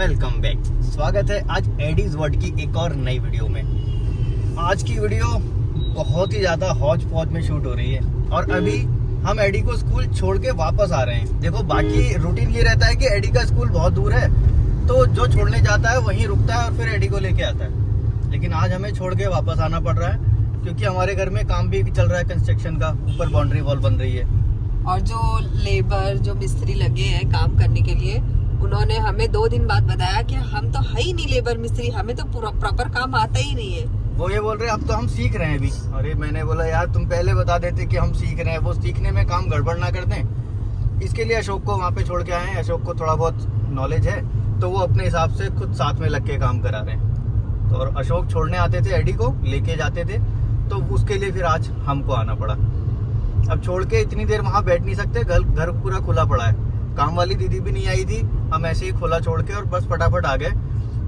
Welcome back. स्वागत है आज एडीज वर्ल्ड की एक और नई वीडियो में। आज की वीडियो बहुत ही ज़्यादा हौज पौज में शूट हो रही है और अभी हम एडी को स्कूल छोड़ के वापस आ रहे हैं। देखो, बाकी रूटीन ये रहता है कि एडी का स्कूल बहुत दूर है तो जो छोड़ने जाता है वहीं रुकता है और फिर एडी को लेके आता है, लेकिन आज हमें छोड़ के वापस आना पड़ रहा है क्योंकि हमारे घर में काम भी चल रहा है, कंस्ट्रक्शन का। ऊपर बाउंड्री वॉल बन रही है और जो लेबर जो मिस्त्री लगे हैं काम करने के लिए, उन्होंने हमें 2 दिन बाद बताया कि हम तो है ही नहीं लेबर मिस्त्री, हमें तो पूरा प्रॉपर काम आता ही नहीं है। वो ये बोल रहे हैं अब तो हम सीख रहे हैं अभी। अरे मैंने बोला यार तुम पहले बता देते कि हम सीख रहे हैं, वो सीखने में काम गड़बड़ ना कर दें। इसके लिए अशोक को वहाँ पे छोड़ के आए हैं। अशोक को थोड़ा बहुत नॉलेज है तो वो अपने हिसाब से खुद साथ में लग के काम करा रहे हैं। तो और अशोक छोड़ने आते थे, एडी को लेके जाते थे, तो उसके लिए फिर आज हमको आना पड़ा। अब छोड़ के इतनी देर वहाँ बैठ नहीं सकते, घर पूरा खुला पड़ा है। काम वाली दीदी भी नहीं आई थी, हम ऐसे ही खुला छोड़ के और बस फटाफट आ गए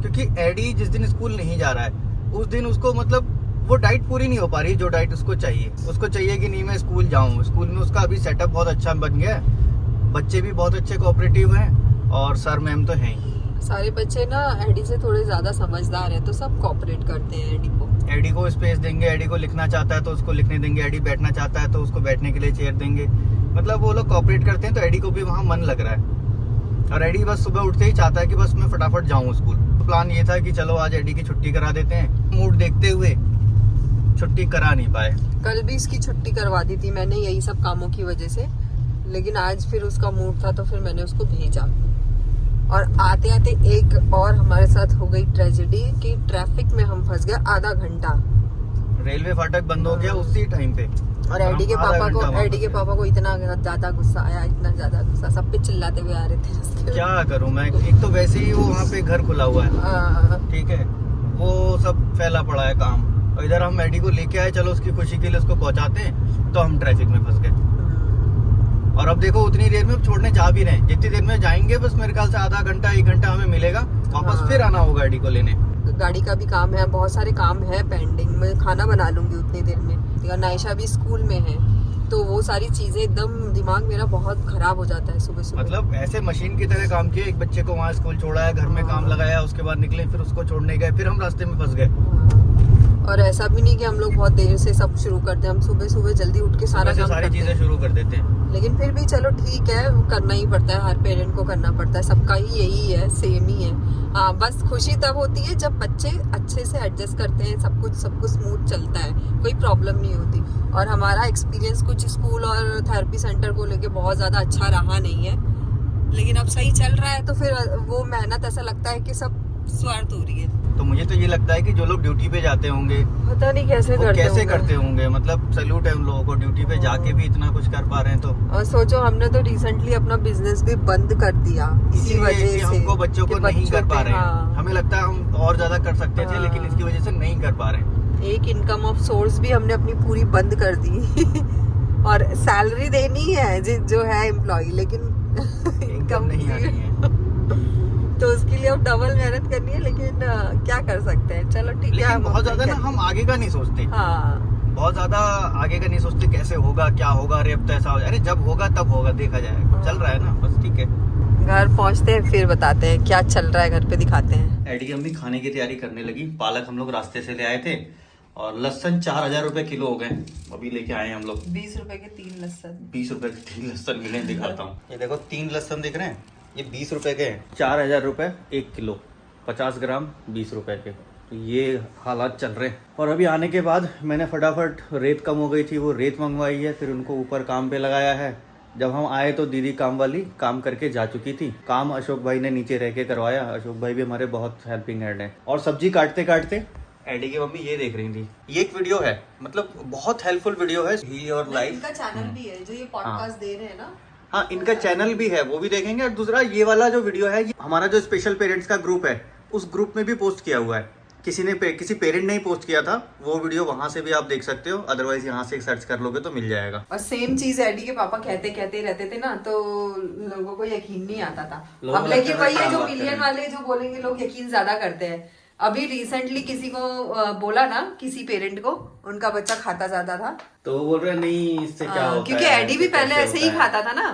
क्योंकि एडी जिस दिन स्कूल नहीं जा रहा है उस दिन उसको मतलब वो डाइट पूरी नहीं हो पा रही जो डाइट उसको चाहिए। उसको चाहिए कि नहीं मैं स्कूल जाऊँ। स्कूल में उसका अभी सेटअप बहुत अच्छा बन गया है, बच्चे भी बहुत अच्छे कोऑपरेटिव हैं और सर मैम तो हैं ही। सारे बच्चे ना एडी से थोड़े ज्यादा समझदार हैं तो सब कोऑपरेट करते हैं एडी को। एडी को स्पेस देंगे, एडी को लिखना चाहता है तो उसको लिखने देंगे, एडी बैठना चाहता है तो उसको बैठने के लिए चेयर देंगे। मतलब वो लोग कोऑपरेट करते हैं तो एडी को भी वहाँ मन लग रहा है। और एडी बस सुबह उठते ही चाहता है कि बस मैं फटाफट जाऊँ स्कूल। तो प्लान ये था कि चलो आज एडी की छुट्टी करा देते हैं। मूड देखते हुए छुट्टी करा नहीं पाए। कल भी इसकी छुट्टी करवा दी थी मैंने यही सब कामों की वजह से, लेकिन आज फिर उसका मूड था तो फिर मैंने उसको भेजा। और आते आते एक और हमारे साथ हो गई ट्रेजेडी कि ट्रैफिक में हम फंस गए आधा घंटा। रेलवे फाटक बंद हो गया उसी टाइम पे। और एडी के पापा को इतना ज्यादा गुस्सा आया, इतना ज्यादा गुस्सा, सब पे चिल्लाते हुए आ रहे थे रास्ते में। क्या करूं मैं, एक तो वैसे ही वो वहाँ पे घर खुला हुआ है, ठीक है, वो सब फैला पड़ा है काम, और इधर हम एडी को लेके आए, चलो उसकी खुशी के लिए उसको पहुंचाते हैं, तो हम ट्रैफिक में फंस गए। और अब देखो उतनी देर में छोड़ने जा भी रहे हैं, जितनी देर में जाएंगे बस मेरे ख्याल से आधा घंटा 1 घंटा हमें मिलेगा, वापस फिर आना होगा एडी को लेने। गाड़ी का भी काम है, बहुत सारे काम है पेंडिंग। मैं खाना बना लूंगी उतनी देर में। नायशा भी स्कूल में है तो वो सारी चीजें एकदम दिमाग मेरा बहुत खराब हो जाता है सुबह सुबह। मतलब ऐसे मशीन की तरह काम किया। एक बच्चे को वहाँ स्कूल छोड़ा है, घर में काम लगाया, उसके बाद निकले, फिर उसको छोड़ने गए, फिर हम रास्ते में फंस गए। और ऐसा भी नहीं कि हम लोग बहुत देर से सब शुरू करते हैं, हम सुबह सुबह जल्दी उठ के सारी चीजें शुरू कर देते हैं। लेकिन फिर भी चलो ठीक है, करना ही पड़ता है, हर पेरेंट को करना पड़ता है, सबका ही यही है, सेम ही है। हाँ, बस खुशी तब होती है जब बच्चे अच्छे से एडजस्ट करते हैं, सब कुछ स्मूथ चलता है, कोई प्रॉब्लम नहीं होती। और हमारा एक्सपीरियंस कुछ स्कूल और थेरेपी सेंटर को लेके बहुत ज्यादा अच्छा रहा नहीं है, लेकिन अब सही चल रहा है तो फिर वो मेहनत ऐसा लगता है कि सब स्वार्थ हो रही है। तो मुझे तो ये लगता है कि जो लोग ड्यूटी पे जाते होंगे पता नहीं कैसे करते होंगे। मतलब सैल्यूट है उन लोगों को, ड्यूटी पे जाके भी इतना कुछ कर पा रहे हैं। तो और सोचो हमने तो रिसेंटली अपना बिजनेस भी बंद कर दिया इसी वजह से। हमको बच्चों को नहीं कर पा रहे हैं। हाँ। हमें लगता है हम और ज्यादा कर सकते थे, लेकिन इसकी वजह से नहीं कर पा रहे हैं। एक इनकम ऑफ सोर्स भी हमने अपनी पूरी बंद कर दी और सैलरी देनी है जो है एम्प्लॉय, लेकिन इनकम नहीं आ रही है तो उसके लिए अब डबल मेहनत करनी है। लेकिन क्या कर सकते हैं, चलो ठीक है। बहुत ज्यादा ना हम आगे का नहीं सोचते। हाँ, बहुत ज्यादा आगे का नहीं सोचते, कैसे होगा क्या होगा, अरे अब तो ऐसा हो जाए, अरे जब होगा तब होगा, देखा जाएगा। चल रहा है ना, बस ठीक है। घर पहुंचते हैं फिर बताते हैं क्या चल रहा है, घर पे दिखाते हैं। एडी की अम्मी खाने की तैयारी करने लगी। पालक हम लोग रास्ते से ले आए थे और लहसन 4000 रुपए किलो हो गए, अभी लेके आए हम लोग। 20 रुपए के 3 लहसन। 20 रुपए के 3 लहसन मिले, दिखाता हूँ। ये देखो 3 लहसन दिख रहे हैं, ये 20 रुपए के हैं। 4000 रुपए 1 किलो, 50 ग्राम 20 रुपए के। तो ये हालात चल रहे हैं। और अभी आने के बाद मैंने फटाफट, रेत कम हो गई थी, वो रेत मंगवाई है, फिर उनको ऊपर काम पे लगाया है। जब हम आए तो दीदी काम वाली काम करके जा चुकी थी। काम अशोक भाई ने नीचे रह के करवाया। अशोक भाई भी हमारे बहुत हेल्पिंग हैंड है। और सब्जी काटते काटते एडी की मम्मी ये देख रही थी। ये एक वीडियो है, मतलब बहुत हेल्पफुल वीडियो है, ही और लाइफ। इनका चैनल भी है जो ये पॉडकास्ट दे रहे हैं ना। हाँ, इनका चैनल भी है, वो भी देखेंगे। और दूसरा ये वाला जो वीडियो है, ये हमारा जो स्पेशल पेरेंट्स का ग्रुप है, उस ग्रुप में भी पोस्ट किया हुआ है। किसी पेरेंट ने ही पोस्ट किया था वो वीडियो, वहां से भी आप देख सकते हो। अदरवाइज यहाँ से सर्च कर लोगे तो मिल जाएगा। और सेम चीज एडी के पापा कहते रहते थे ना, तो लोगों को यकीन नहीं आता था। अब लेकिन वही है जो मिलियन वाले जो बोलेंगे, लोग यकीन ज्यादा करते हैं। अभी रिसेंटली किसी को बोला ना, किसी पेरेंट को, उनका बच्चा खाता ज्यादा था तो वो बोल रहे नहीं इससे क्या होता है, क्योंकि एडी भी पहले ऐसे ही खाता था ना,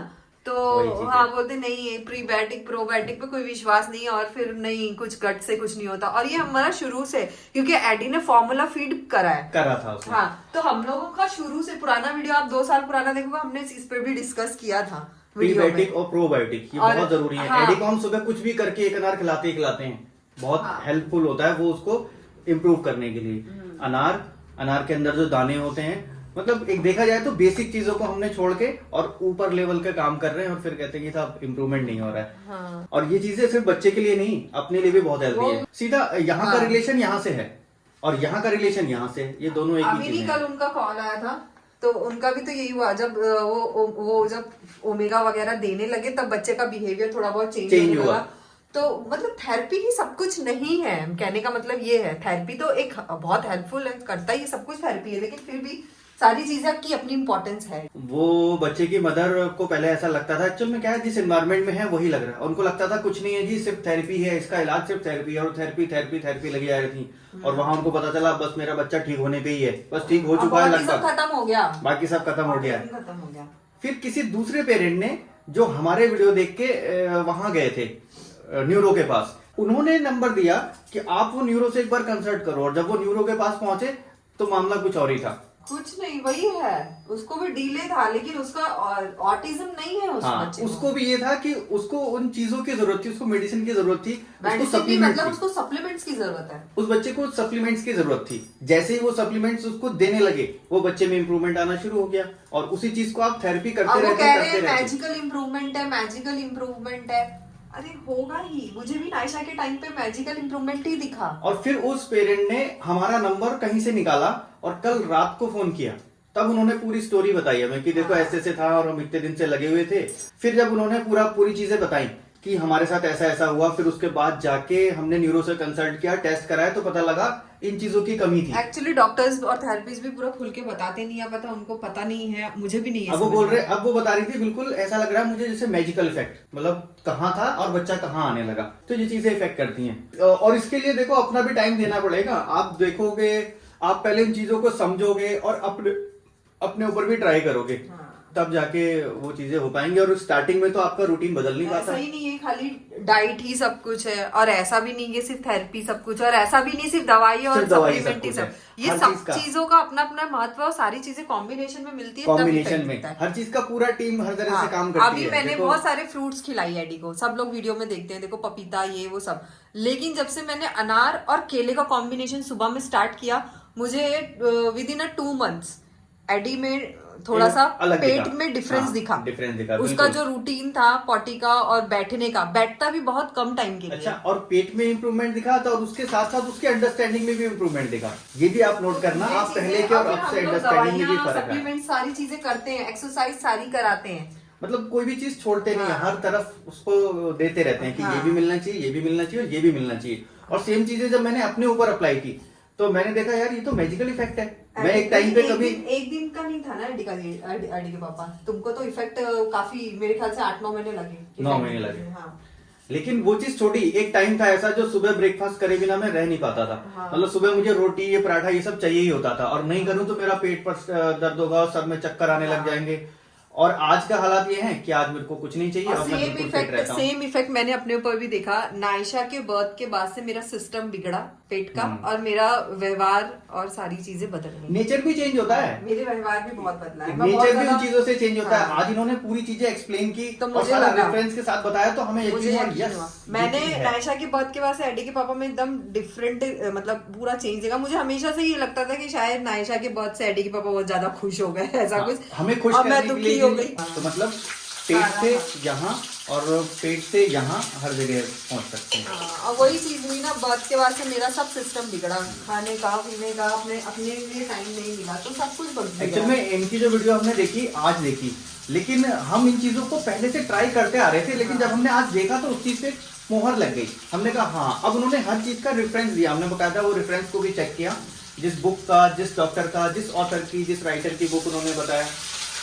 तो वही चीज़ है। हाँ बोलते नहीं प्रीबायोटिक प्रोबायोटिक पे कोई विश्वास नहीं है, और फिर नहीं कुछ गट से कुछ नहीं होता। और ये हमारा शुरू से, क्योंकि एडी ने फॉर्मूला फीड करा है, करा था उसने। हाँ, तो हम लोगों का शुरू से पुराना वीडियो आप 2 साल पुराना देखोगे, हमने इस पे भी डिस्कस किया था वीडियो में। प्रीबायोटिक और प्रोबायोटिक ये और बहुत जरूरी है। हाँ। एडी को हम सुबह कुछ भी करके एक अनार खिलाते ही खिलाते हैं, बहुत हाँ। हेल्पफुल होता है वो उसको इम्प्रूव करने के लिए। अनार के अंदर जो दाने होते हैं, मतलब एक देखा जाए तो बेसिक चीजों को हमने छोड़ के और ऊपर लेवल का काम कर रहे हैं, और फिर कहते हैं कि साहब इम्प्रूवमेंट नहीं हो रहा है। हाँ। और ये चीजें सिर्फ बच्चे के लिए नहीं, अपने लिए भी बहुत हेल्दी है। सीधा यहाँ का रिलेशन यहाँ से है और यहाँ का रिलेशन यहाँ से, ये दोनों एक ही अभी चीज नहीं, है। कल उनका कॉल आया था, तो उनका भी तो यही हुआ, जब वो जब ओमेगा वगैरह देने लगे तब बच्चे का बिहेवियर थोड़ा बहुत चेंज होने हुआ। लगा। तो मतलब थेरेपी ही सब कुछ नहीं है, कहने का मतलब ये है, थेरेपी तो एक बहुत हेल्पफुल है, करता ही सब कुछ थेरेपी है, लेकिन फिर भी सारी चीजें की अपनी इंपॉर्टेंस है। वो बच्चे की मदर को पहले ऐसा लगता था, एक्चुअल में क्या है, जिस एनवायरनमेंट में है वही लग रहा है। उनको लगता था कुछ नहीं है जी, सिर्फ थेरेपी है, इसका इलाज सिर्फ थेरेपी है, और थेरेपी लगी आ रही थी। और वहां उनको पता चला बस मेरा बच्चा ठीक होने पे ही है, बस ठीक हो चुका है लगभग, खत्म हो गया, बाकी सब खत्म हो गया। खत्म हो गया। फिर किसी दूसरे पेरेंट ने, जो हमारे वीडियो देख के वहां गए थे न्यूरो के पास, उन्होंने नंबर दिया कि आप वो न्यूरो से एक बार कंसल्ट करो। और जब वो न्यूरो के पास पहुंचे तो मामला कुछ और ही था। कुछ नहीं, वही है, उसको भी डिले था, लेकिन उसका ऑटिज्म नहीं है उस बच्चे को। उसको भी ये था कि उसको उन चीजों की जरूरत थी, उसको मेडिसिन की जरूरत थी, उसको सप्लीमेंट्स मतलब की। उसको सप्लीमेंट्स की जरूरत है। उस बच्चे को सप्लीमेंट्स की जरूरत थी। जैसे ही वो सप्लीमेंट्स उसको देने लगे, वो बच्चे में इंप्रूवमेंट आना शुरू हो गया। और उसी चीज को आप थेरेपी करते रहते हैं। मैजिकल इंप्रूवमेंट है, मैजिकल इंप्रूवमेंट है। अरे होगा ही, मुझे भी नायशा के टाइम पे मैजिकल इंप्रूवमेंट ही दिखा। और फिर उस पेरेंट ने हमारा नंबर कहीं से निकाला और कल रात को फोन किया, तब उन्होंने पूरी स्टोरी बताई हमें कि देखो ऐसे ऐसे था और हम इतने दिन से लगे हुए थे। फिर जब उन्होंने पूरी चीजें बताई कि हमारे साथ ऐसा ऐसा हुआ, फिर उसके बाद जाके हमने न्यूरो से कंसल्ट किया, टेस्ट कराया, तो पता लगा इन चीजों की कमी थी। एक्चुअली डॉक्टर्स और थेरेपिस्ट भी पूरा खुल के बताते नहीं है, पता उनको पता नहीं है, मुझे भी नहीं है। अब वो बता रही थी, बिल्कुल ऐसा लग रहा है मुझे जैसे मैजिकल इफेक्ट, मतलब कहाँ था और बच्चा कहाँ आने लगा। तो ये चीजें इफेक्ट करती हैं, और इसके लिए देखो अपना भी टाइम देना पड़ेगा। आप देखोगे, आप पहले इन चीजों को समझोगे और अपने ऊपर भी ट्राई करोगे, तब जाके वो चीजें हो पाएंगी। और स्टार्टिंग में तो आपका रूटीन बदल नहीं पाता। ऐसा ही नहीं है खाली डाइट ही सब कुछ है, और ऐसा भी नहीं है सिर्फ थेरेपी सब कुछ, और ऐसा भी नहीं सिर्फ दवाई और सप्लीमेंट ही सब। ये सब चीजों का अपना अपना महत्व, और सारी चीजें कॉम्बिनेशन में मिलती है, कॉम्बिनेशन में हर चीज का पूरा टीम हर तरह से काम करती है। अभी मैंने बहुत सारे फ्रूट्स खिलाई एडी को, सब लोग वीडियो में देखते हैं, देखो पपीता ये वो सब, लेकिन जब से मैंने अनार और केले का कॉम्बिनेशन सुबह में स्टार्ट किया, मुझे विद इन 2 months एडी में थोड़ा सा पेट में डिफरेंस दिखा। उसका जो रूटीन था पॉटी का और बैठने का, बैठता भी बहुत कम टाइम के लिए। अच्छा, और पेट में इंप्रूवमेंट दिखा था, और उसके साथ साथ उसके अंडरस्टैंडिंग में भी इंप्रूवमेंट दिखा। ये भी आप नोट करना, आप पहले के और अब से अंडरस्टैंडिंग में भी फर्क है। सारी चीजें करते हैं, एक्सरसाइज सारी कराते हैं, मतलब कोई भी चीज छोड़ते नहीं है, हर तरफ उसको देते रहते हैं कि ये भी मिलना चाहिए, ये भी मिलना चाहिए और ये भी मिलना चाहिए। और सेम चीजें जब मैंने अपने ऊपर अप्लाई की, तो मैंने देखा यार ये तो मैजिकल इफेक्ट है। मैं एक टाइम पे कभी एक दिन का नहीं था ना एडी के पापा, तुमको तो इफेक्ट काफी, मेरे ख्याल से 8-9 महीने लगे। 9 महीने लगे। लेकिन वो चीज छोटी, एक टाइम था ऐसा जो सुबह ब्रेकफास्ट करे बिना मैं रह नहीं पाता था। मतलब सुबह मुझे रोटी, ये पराठा, ये सब चाहिए ही होता था, और नहीं करूं तो मेरा पेट पर दर्द होगा और सर में चक्कर आने लग जाएंगे। और आज का हालात ये है कि आज मेरे को कुछ नहीं चाहिए, और मैं बिल्कुल फिट रहता हूं। सेम इफेक्ट मैंने अपने ऊपर भी देखा। नायशा के बर्थ के बाद से मेरा सिस्टम बिगड़ा पेट का, और मेरा व्यवहार और सारी चीजें बदल गई। नेचर भी चेंज होता है, मेरे व्यवहार भी बहुत बदला है, नेचर भी उन चीजों से चेंज होता है। आज इन्होंने पूरी चीजें एक्सप्लेन की तो और सारा रेफरेंस के साथ बताया, तो हमें मुझे यकीन हुआ। मैंने नायशा के बर्थ के बाद से एडी के पापा में एकदम डिफरेंट, मतलब पूरा चेंज देखा। मुझे हमेशा से ये लगता था कि शायद नायशा के बर्थ से एडी के पापा बहुत ज्यादा खुश हो गए, ऐसा कुछ हमें खुश मैं दुखी हो गई। तो मतलब पेट से यहाँ और पेट से यहाँ हर जगह पहुंच सकते हैं। और वही चीज हुई ना, बर्थ के बाद से मेरा सब सिस्टम बिगड़ा, खाने का, पीने का, अपने लिए टाइम नहीं मिला, तो सब कुछ बिगड़ा। एक्चुअल में इनकी जो वीडियो हमने देखी, आज देखी, लेकिन हम इन चीजों को पहले से ट्राई करते आ रहे थे, लेकिन जब हमने आज देखा तो उस चीज पे मोहर लग गई। हमने कहा हाँ, अब उन्होंने हर चीज का रेफरेंस दिया, हमने बकायदा वो रेफरेंस को भी चेक किया, जिस बुक का, जिस डॉक्टर का, जिस ऑथर की, जिस राइटर की बुक उन्होंने बताया,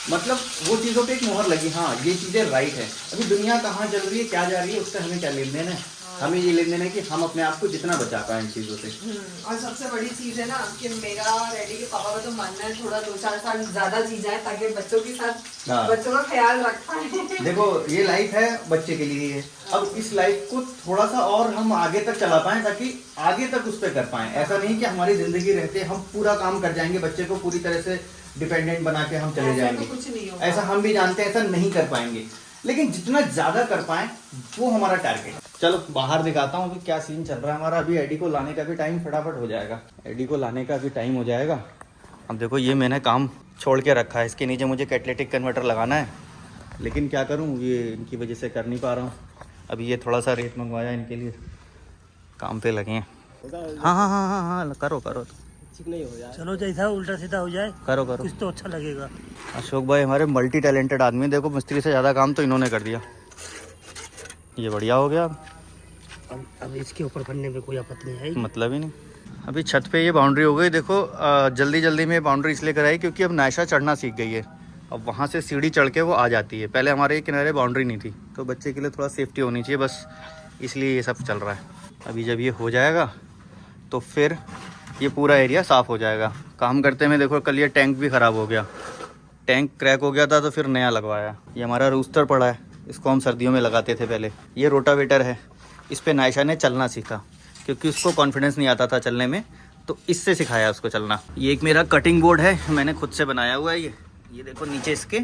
मतलब वो चीजों पे एक मोहर लगी, हाँ ये चीजें राइट है। अभी दुनिया कहाँ चल रही है, क्या जा रही है, उससे हमें क्या लेन देन है। हमें ये लेन देन है कि हम अपने आप को जितना बचा पाए इन चीज़ों से। और सबसे बड़ी चीज है ना कि मेरा रेडी के पापा का तो मानना है थोड़ा 2-4 साल ज्यादा जी जाए ताकि बच्चों के साथ हाँ। बच्चों का ख्याल रख पाए। देखो ये लाइफ है बच्चे के लिए है, अब इस लाइफ को थोड़ा सा और हम आगे तक चला पाएं ताकि आगे तक उस पर कर पाएं। ऐसा नहीं कि हमारी जिंदगी रहते हम पूरा काम कर जाएंगे, बच्चे को पूरी तरह से डिपेंडेंट बना के हम चले जाएंगे, कुछ नहीं होगा। ऐसा हम भी जानते हैं, ऐसा नहीं कर पाएंगे, लेकिन जितना ज्यादा कर पाएं वो हमारा टारगेट है। चलो बाहर दिखाता हूँ अभी क्या सीन चल रहा है हमारा। अभी एडी को लाने का भी टाइम फटाफट हो जाएगा, एडी को लाने का भी टाइम हो जाएगा। अब देखो ये मैंने काम छोड़ के रखा है, इसके नीचे मुझे कैटलिटिक कन्वर्टर लगाना है, लेकिन क्या करूँ ये इनकी वजह से कर नहीं पा रहा हूँ। अभी ये थोड़ा सा रेत मंगवाया इनके लिए, काम पे लगे हैं। हाँ हाँ हाँ हाँ हाँ करो करो ठीक नहीं हो जाए, चलो जैसा उल्टा सीधा हो जाए करो करो, कुछ तो अच्छा लगेगा। अशोक भाई हमारे मल्टी टैलेंटेड आदमी, देखो मिस्त्री से ज़्यादा काम तो इन्होंने कर दिया। ये बढ़िया हो गया, अब इसके ऊपर बनने में कोई आपत्ति नहीं है, मतलब ही नहीं। अभी छत पे ये बाउंड्री हो गई, देखो जल्दी जल्दी में बाउंड्री इसलिए कराई क्योंकि अब नायशा चढ़ना सीख गई है, अब वहाँ से सीढ़ी चढ़ के वो आ जाती है। पहले हमारे किनारे बाउंड्री नहीं थी, तो बच्चे के लिए थोड़ा सेफ्टी होनी चाहिए, बस इसलिए ये सब चल रहा है। अभी जब ये हो जाएगा तो फिर ये पूरा एरिया साफ़ हो जाएगा। काम करते में देखो कल ये टैंक भी ख़राब हो गया, टैंक क्रैक हो गया था तो फिर नया लगवाया। ये हमारा रूस्टर पड़ा है, इसको हम सर्दियों में लगाते थे पहले। ये रोटावेटर है, इस पे नायशा ने चलना सीखा क्योंकि उसको कॉन्फिडेंस नहीं आता था चलने में, तो इससे सिखाया उसको चलना। ये एक मेरा कटिंग बोर्ड है, मैंने खुद से बनाया हुआ है। ये देखो नीचे इसके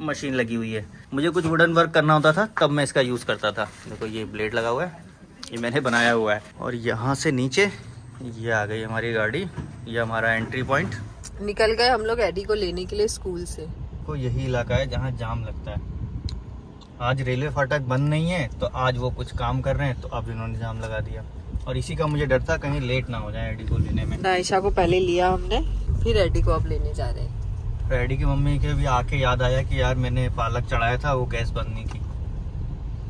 मशीन लगी हुई है, मुझे कुछ वुडन वर्क करना होता था तब मैं इसका यूज़ करता था। देखो ये ब्लेड लगा हुआ है, ये मैंने बनाया हुआ है। और यहाँ से नीचे ये आ गई हमारी गाड़ी, ये हमारा एंट्री पॉइंट। निकल गए हम लोग एडी को लेने के लिए स्कूल से। को यही इलाका है जहाँ जाम लगता है। आज रेलवे फाटक बंद नहीं है तो आज वो कुछ काम कर रहे हैं, तो अब इन्होंने जाम लगा दिया। और इसी का मुझे डर था कहीं लेट ना हो जाए एडी को लेने में। नायशा को पहले लिया हमने, फिर एडी को अब लेने जा रहे हैं। एडी की मम्मी के भी आके याद आया कि यार मैंने पालक चढ़ाया था, वो गैस बंद नहीं की।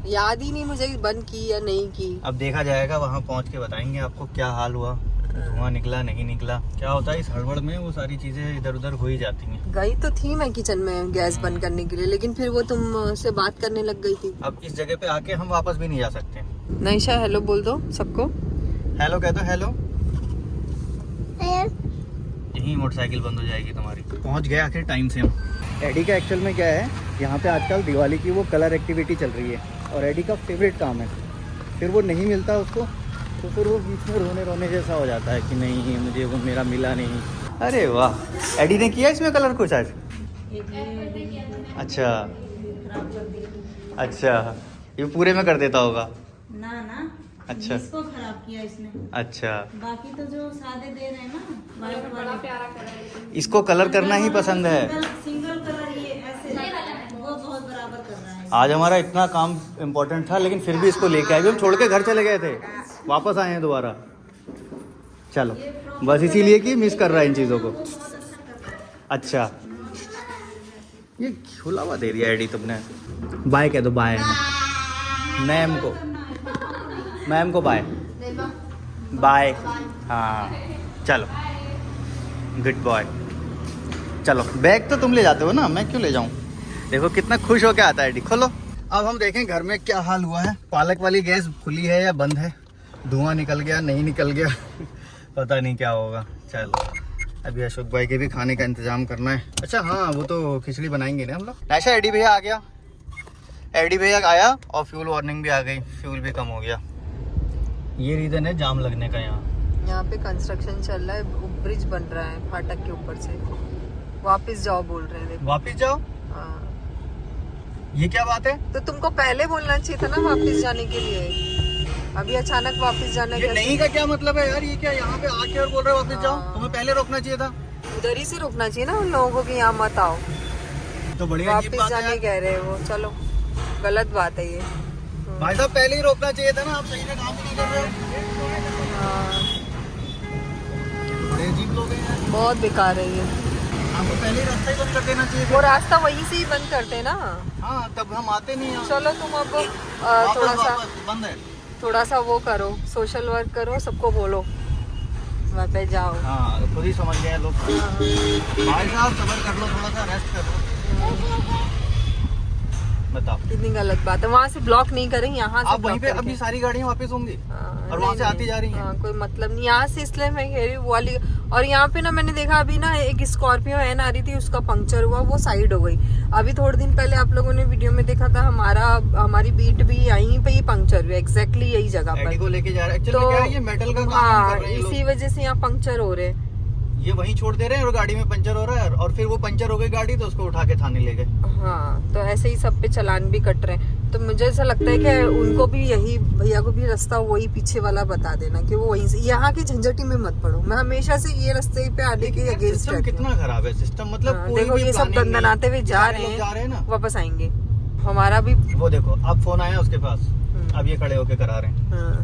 याद ही नहीं मुझे बंद की या नहीं की। अब देखा जाएगा, वहाँ पहुँच के बताएंगे आपको क्या हाल हुआ, धुआं निकला नहीं निकला। क्या होता है इस हड़बड़ में वो सारी चीजें इधर उधर हो ही जाती हैं। गई तो थी मैं किचन में गैस बंद करने के लिए, लेकिन फिर वो तुम से बात करने लग गई थी। अब इस जगह पे आके हम वापस भी नहीं जा सकते। नायशा हेलो बोल दो सबको, हेलो कह दो, हेलो। यही मोटरसाइकिल बंद हो जाएगी तुम्हारी। पहुंच गए आखिर टाइम से हम। एडी का एक्चुअल में क्या है, यहाँ पे आजकल दिवाली की वो कलर एक्टिविटी चल रही है और एडी का फेवरेट काम है। फिर वो नहीं मिलता उसको तो फिर वो बीच में रोने रोने जैसा हो जाता है कि नहीं मुझे वो मेरा मिला नहीं। अरे वाह, एडी ने किया इसमें कलर कुछ आज? अच्छा अच्छा, ये पूरे में कर देता होगा ना ना, अच्छा इसको खराब किया इसने, अच्छा। बाकी तो जो सादे दे रहे हैं ना वाइट वाले, इसको कलर करना ही पसंद है। सिंगल कलर ये ऐसे वो बहुत बराबर कर रहा है। आज हमारा इतना काम इम्पोर्टेंट था लेकिन फिर भी इसको लेके आए, हम छोड़ के घर चले गए थे, वापस आए हैं दोबारा। चलो बस इसीलिए कि मिस कर रहा है इन चीज़ों को। अच्छा ये खुला हुआ दे दिया एडी तुमने। बाय कह दो, बाय मैम को, मैम को बाय बाय। हाँ चलो गुड बॉय। चलो बैग तो तुम ले जाते हो ना, मैं क्यों ले जाऊँ। देखो कितना खुश होके आता है एडी। खोलो अब हम देखें घर में क्या हाल हुआ है। पालक वाली गैस खुली है या बंद है, धुआं निकल गया नहीं निकल गया पता नहीं क्या होगा। चलो अभी अशोक भाई के भी खाने का इंतजाम करना है। अच्छा हाँ वो तो खिचड़ी बनाएंगे ना हम लोग। नायशा एडी भैया आ गया, एडी भैया आया और फ्यूल वार्निंग भी आ गई, फ्यूल भी कम हो गया। ये रीजन है जाम लगने का। यहाँ पे कंस्ट्रक्शन चल रहा है, ब्रिज बन रहा है फाटक के ऊपर से। वापस जाओ बोल रहे हैं, देखो वापस जाओ। हाँ। ये क्या बात है, तो तुमको पहले बोलना चाहिए था ना वापस जाने के लिए, अभी अचानक वापस जाना। ये नहीं का क्या मतलब है यार, ये क्या यहाँ पे आके और बोल रहे हो वापस जाओ। तुम्हें पहले रोकना चाहिए था, उधर ही से रोकना चाहिए ना उन लोगों को कि यहाँ मत आओ। तो बढ़िया वापस जाने कह रहे हैं वो, चलो गलत बात है ये। भाई साहब पहले ही रोकना चाहिए था ना, आप सही से काम नहीं कर रहे हो। हाँ, बड़े अजीब लोग हैं यार, बहुत बेकार है ये। आपको पहले ही रास्ता ही बंद कर देना चाहिए वो था। रास्ता वहीं से ही बंद करते ना। हाँ तब हम आते नहीं यहाँ। चलो तुम अब वापस थोड़ा सा वापस बंद है। थोड़ा सा वो करो, सोशल वर्क करो, सबको बोलो वहाँ पे जाओ। हाँ खुद ही समझ गए लोग। भाई साहब सबर कर लो, थोड़ा सा रेस्ट कर लो। बताओ कितनी गलत बात है। वहाँ से ब्लॉक नहीं करें, यहाँ से आप वहीं block पे करके। अपनी सारी गाड़ियाँ वापस होंगी हाँ, और वहाँ नहीं, से आती नहीं, जा रही हैं। हाँ, कोई मतलब नहीं यहाँ से, इसलिए मैं कह रही हूँ वो वाली। और यहाँ पे ना मैंने देखा अभी ना एक स्कॉर्पियो एन आ रही थी, उसका पंक्चर हुआ, वो साइड हो गई। अभी थोड़े दिन पहले आप लोगों ने वीडियो में देखा था, हमारी बीट भी यहीं पे ही पंक्चर हुई, एग्जैक्टली यही जगह एडी पर। को लेके जा रहे हैं। एक्चुअली क्या है, ये मेटल का काम हाँ, कर रहे हैं ये इसी लोग। वजह से यहाँ पंक्चर हो रहे हैं। ये वहीं छोड़ दे रहे हैं और गाड़ी में पंचर हो रहा है, और फिर वो पंचर हो गई गाड़ी तो उसको उठा के थाने ले गए। हाँ, तो ऐसे ही सब पे चालान भी कट रहे हैं। तो मुझे ऐसा लगता है कि उनको भी यही, भैया को भी रास्ता वही पीछे वाला बता देना कि वो वहीं से, यहाँ की झंझटी में मत पड़ो। मैं हमेशा से ये रास्ते पे आने के अगेंस्ट सिस्टम कितना खराब है सिस्टम, मतलब कोई देखो भी ये सब planning नहीं। दंदनाते हुए जा सारे रहे लोग जा रहे हैं ना। हैं, वापस आएंगे। हमारा भी वो देखो अब फोन आया उसके पास, अब ये खड़े होके करा रहे हैं। हाँ।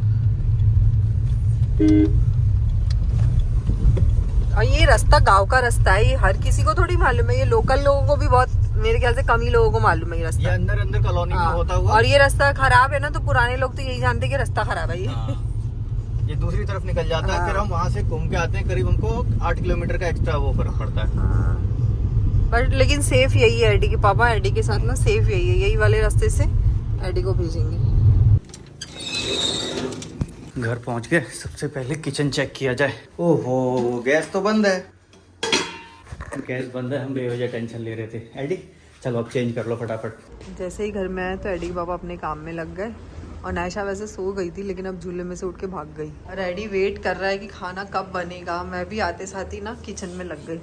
और ये रास्ता गांव का रास्ता है, ये हर किसी को थोड़ी मालूम है, ये लोकल लोगों को भी बहुत, मेरे ख्याल से कम ही लोगों को मालूम है ये ये रास्ता। अंदर अंदर कॉलोनी में हाँ, होता हुआ। और ये रास्ता खराब है ना, तो पुराने लोग तो यही जानते हैं कि रास्ता खराब है ये। हाँ, ये दूसरी तरफ निकल जाता है, हाँ। फिर हम वहाँ से घूम के आते हैं, करीब हमको 8 किलोमीटर का एक्स्ट्रा वो फर्क पड़ता है। हाँ। बट लेकिन सेफ यही है, एडी के पापा एडी के साथ ना सेफ यही है, यही वाले रास्ते से एडी को भेजेंगे। घर पहुंच गए, सबसे पहले किचन चेक किया जाए। ओहो गैस तो बंद है, गैस बंद है, हम बेवजह टेंशन ले रहे थे। एडी चलो अब चेंज कर लो फटाफट। जैसे ही घर में आए तो एडी के पापा अपने काम में लग गए, और नायशा वैसे सो गई थी लेकिन अब झूले में से उठ के भाग गई। और एडी वेट कर रहा है कि खाना कब बनेगा। मैं भी आते साथ ही ना किचन में लग गई,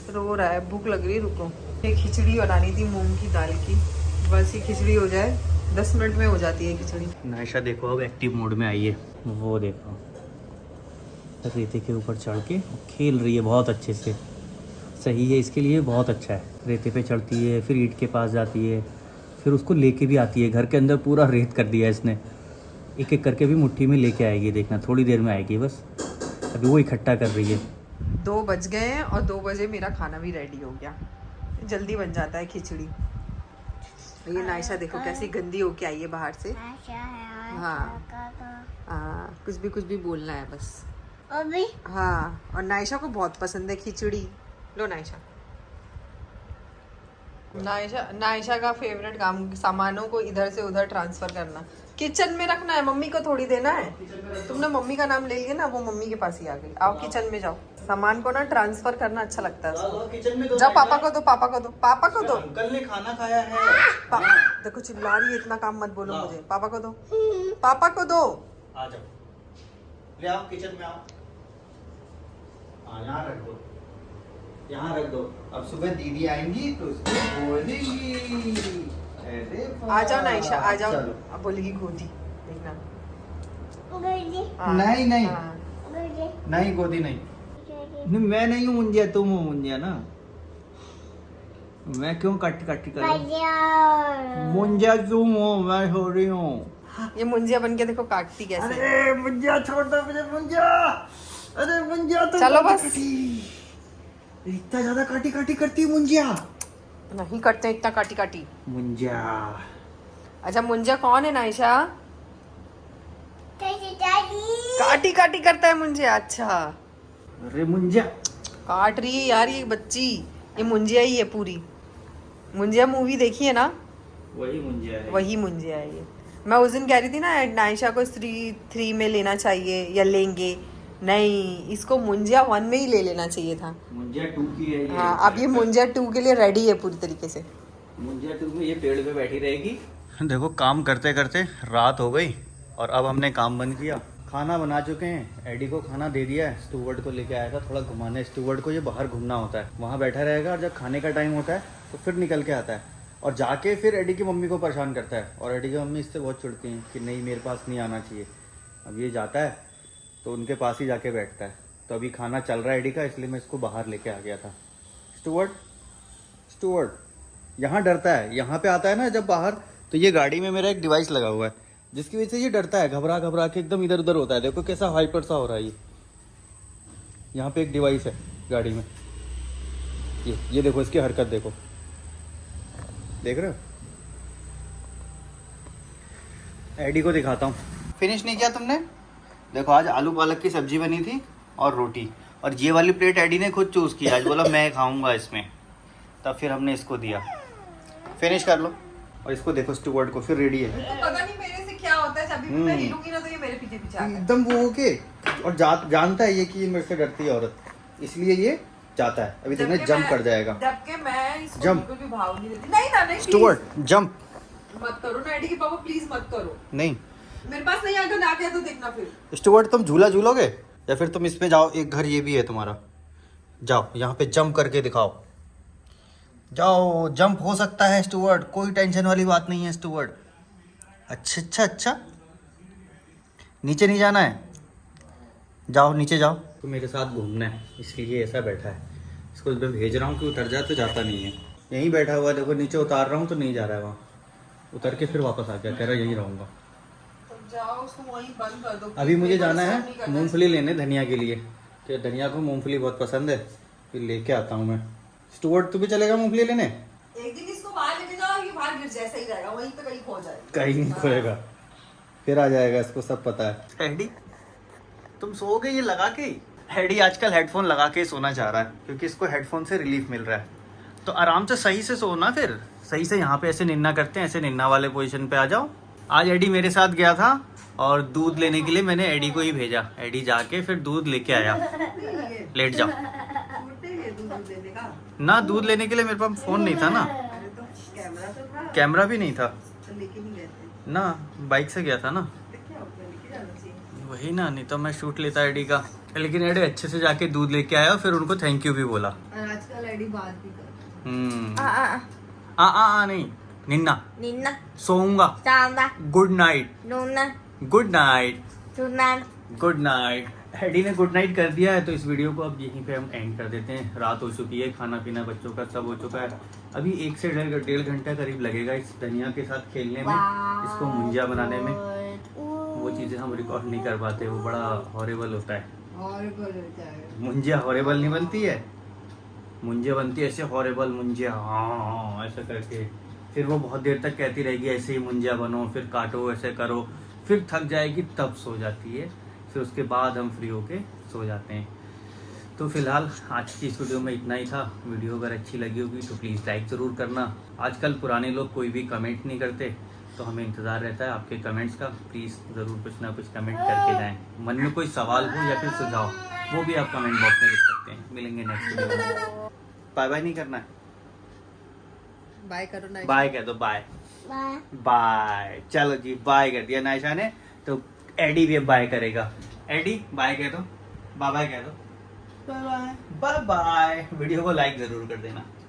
रो रहा है भूख लग रही, रुको। एक खिचड़ी बनानी थी मूंग की दाल की, बस ये खिचड़ी हो जाए, 10 मिनट में हो जाती है खिचड़ी। नायशा देखो अब एक्टिव मोड में आई है, वो देखो रेते के ऊपर चढ़ के खेल रही है बहुत अच्छे से। सही है, इसके लिए बहुत अच्छा है। रेते पे चढ़ती है, फिर ईंट के पास जाती है, फिर उसको लेके भी आती है। घर के अंदर पूरा रेत कर दिया है इसने, एक एक करके भी मुट्ठी में लेके आएगी, देखना थोड़ी देर में आएगी बस। अभी वो इकट्ठा कर रही है। 2 बज गए हैं और 2 बजे मेरा खाना भी रेडी हो गया, जल्दी बन जाता है खिचड़ी। ये नायशा देखो कैसी गंदी होके आई है बाहर से। हाँ, कुछ भी बोलना है बस। अभी हाँ, और नायशा को बहुत पसंद है खिचड़ी। लो नायशा, नायशा का फेवरेट काम सामानों को इधर से उधर ट्रांसफर करना, किचन में रखना है, मम्मी को थोड़ी देना है। तुमने मम्मी का नाम ले लिया ना, वो मम्मी के पास ही आ गई। आओ किचन में जाओ, सामान को ना ट्रांसफर करना अच्छा लगता है उसको। किचन में जाओ, पापा को दो, पापा को दो, पापा को दो। अंकल ने खाना खाया है। देखो चिल्ला रही है, इतना काम मत बोलो मुझे। पापा को दो, पापा को दो। आ जाओ, ले आओ किचन में आओ। हाँ यहाँ रख दो, यहाँ रख दो। अब सुबह दीदी आएंगी तो उसको बोलेंगी। अरे आ जाओ नायशा, आ जाओ। चलो। अब बोलेगी गोदी, देखना। गुरुजी हाँ, नहीं, नहीं। हाँ। गुरुजी नहीं गोदी नहीं, मैं नहीं हूँ मुंजिया, तुम हो मुंजिया ना। मैं क्यों कट करूं? मुंजिया तुम हो, मैं हो रही हूँ। ये मुंजिया बन के देखो काटती कैसे। अरे मुंजिया छोड़ दो मुझे, मुंजिया। अरे मुंजिया तो चलो बस। इतना ज्यादा काटी काटी करती है मुंजिया। नहीं करते इतना काटी काटी। मुंजिया अच्छा मुंजिया कौन है नायशा? काटी काटी करता है मुंजिया। अच्छा अरे मुंजिया काट रही है यार ये बच्ची, ये मुंजिया ही है पूरी। मुंजिया मूवी देखी है ना, वही मुंजिया है। वही मुंजिया है ये। मैं उस दिन कह रही थी ना नायशा को 3 में लेना चाहिए या लेंगे, नहीं इसको मुंजिया 1 में ही ले लेना चाहिए था। मुंजिया 2 की है ये। हाँ, अब ये मुंजिया 2 के लिए रेडी है पूरी तरीके से। मुंजिया 2 में ये पेड़ पे बैठी रहेगी। देखो काम करते करते रात हो गई और अब हमने काम बंद किया। खाना बना चुके हैं, एडी को खाना दे दिया है। स्टूवर्ड को लेके आया था थोड़ा घुमाने, स्टूवर्ड को ये बाहर घूमना होता है, वहाँ बैठा रहेगा और जब खाने का टाइम होता है तो फिर निकल के आता है और जाके फिर एडी की मम्मी को परेशान करता है। और एडी की मम्मी इससे बहुत चिढ़ती हैं कि नहीं मेरे पास नहीं आना चाहिए। अब ये जाता है तो उनके पास ही जाके बैठता है। तो अभी खाना चल रहा है एडी का, इसलिए मैं इसको बाहर लेके आ गया था। स्टूवर्ड यहाँ डरता है, यहाँ पे आता है ना जब बाहर, तो ये गाड़ी में मेरा एक डिवाइस लगा हुआ है जिसकी वजह से ये डरता है, घबरा घबरा के एकदम इधर उधर होता है। देखो कैसा हाइपर सा हो रहा है ये। यहाँ पे एक डिवाइस है गाड़ी में, ये देखो इसकी हरकत देखो, देख रहे हो। एडी को दिखाता हूँ। फिनिश नहीं किया तुमने? देखो आज आलू पालक की सब्जी बनी थी और रोटी, और ये वाली प्लेट एडी ने खुद चूज की। आज बोला मैं खाऊंगा इसमें, तब फिर हमने इसको दिया। फिनिश कर लो। और इसको देखो स्टुअर्ट को, फिर रेडी है तो पता नहीं मेरे से क्या होता है, जब भी मैं हिलूंगी ना तो ये मेरे पीछे पीछे आता है। एकदम वो होके, और जानता है ये कि ये मेरे से डरती है औरत, इसलिए ये जाता है। अभी देखना जंप कर जाएगा। जबकि मैं इसको Jump. बिल्कुल भी भाव नहीं देती। नहीं ना, नहीं स्टुअर्ट जंप please, मत करो ना एडी के पापा, प्लीज मत करो। नहीं। मेरे पास नहीं आकर ना गया तो देखना फिर। स्टुअर्ट तुम झूला झूलोगे या फिर तुम इसमें जाओ, एक घर ये भी है तुम्हारा, जाओ यहाँ पे जंप करके दिखाओ। जाओ, जंप हो सकता है स्टुअर्ट, कोई टेंशन वाली बात नहीं है स्टुअर्ट। अच्छा अच्छा अच्छा, नीचे नहीं जाना है, जाओ नीचे जाओ। तो मेरे साथ घूमना है इसलिए ऐसा बैठा है। इसको मैं भेज रहा हूँ कि उतर जाए तो जाता नहीं है, यहीं बैठा हुआ है। देखो नीचे उतार रहा हूँ तो नहीं जा रहा है, वहाँ उतर के फिर वापस आ गया, कह रहा यहीं रहूँगा। जाओ उसको वहीं बंद कर दो। अभी मुझे जाना नहीं है करना मूंगफली लेने धनिया के लिए, कि धनिया को मूंगफली बहुत पसंद है, फिर लेके आता हूँ मैं। स्टुअर्ट तू भी चलेगा मूंगफली लेने? एक दिन इसको बाहर लेके जाओ, ये बाहर गिर जाए, सही रहेगा, वहीं पे कहीं खो जाए। कहीं नहीं खोएगा, फिर आ जाएगा, इसको सब पता है। एडी तुम सोओगे ये लगा के? एडी आजकल हेडफोन लगा के सोना चाह रहा है क्योंकि इसको हेडफोन से रिलीफ मिल रहा है। तो आराम से सही से सोना, फिर सही से यहाँ पे ऐसे निन्ना करते हैं, ऐसे निन्ना वाले पोजीशन पे आ जाओ। आज एडी मेरे साथ गया था और दूध लेने के लिए मैंने एडी को ही भेजा। एडी जाके फिर दूध लेके आया। लेट जाओ ना, दूध लेने के लिए मेरे पास फोन नहीं था ना, कैमरा तो था, कैमरा भी नहीं था तो लेके नहीं गए थे। ना, बाइक से गया था ना। क्या होता है, लेके जाना चाहिए। वही ना, नहीं तो मैं शूट लेता एडी का। लेकिन एडी अच्छे से जाके दूध लेके आया, फिर उनको थैंक यू भी बोला। और आजकल एडी बात भी कर। नहीं, निन्ना నిన్న सोऊंगा। చాందా गुड नाइट, నున్న गुड नाइट, చున్నాను गुड नाइट। एडी ने गुड नाइट कर दिया है तो इस वीडियो को अब यहीं पे हम एंड कर देते हैं। रात हो चुकी है, खाना पीना बच्चों का सब हो चुका है। अभी 1 से 1.5 घंटा करीब लगेगा इस धनिया के साथ खेलने में, इसको मुंजिया बनाने में। वो चीज़ें हम रिकॉर्ड नहीं कर पाते, वो बड़ा हॉरेबल होता है। मुंजिया हॉरेबल नहीं बनती है, मुंजिया बनती है ऐसे हॉरेबल मुंजिया, हाँ ऐसा करके। फिर वो बहुत देर तक कहती रहेगी ऐसे ही मुंजिया बनो, फिर काटो, ऐसे करो, फिर थक जाएगी तब सो जाती है। फिर उसके बाद हम फ्री होके सो जाते हैं। तो फिलहाल आज की इस वीडियो में इतना ही था। वीडियो अगर अच्छी लगी होगी तो प्लीज़ लाइक ज़रूर करना। आजकल पुराने लोग कोई भी कमेंट नहीं करते, तो हमें इंतज़ार रहता है आपके कमेंट्स का। प्लीज़ ज़रूर कुछ ना कुछ कमेंट करके जाएं। मन में कोई सवाल हो या फिर सुझाव, वो भी आप कमेंट बॉक्स में लिख सकते हैं। मिलेंगे नेक्स्ट वीडियो में। बाय बाय नहीं करना है, बाय करो ना। बाय कह दो, बाय बाय। चलो जी, बाय कर दिया नायशा ने, तो एडी भी अब बाय करेगा। एडी बाय कह दो, बाय बाय कह दो, बाय बाय। वीडियो को लाइक जरूर कर देना।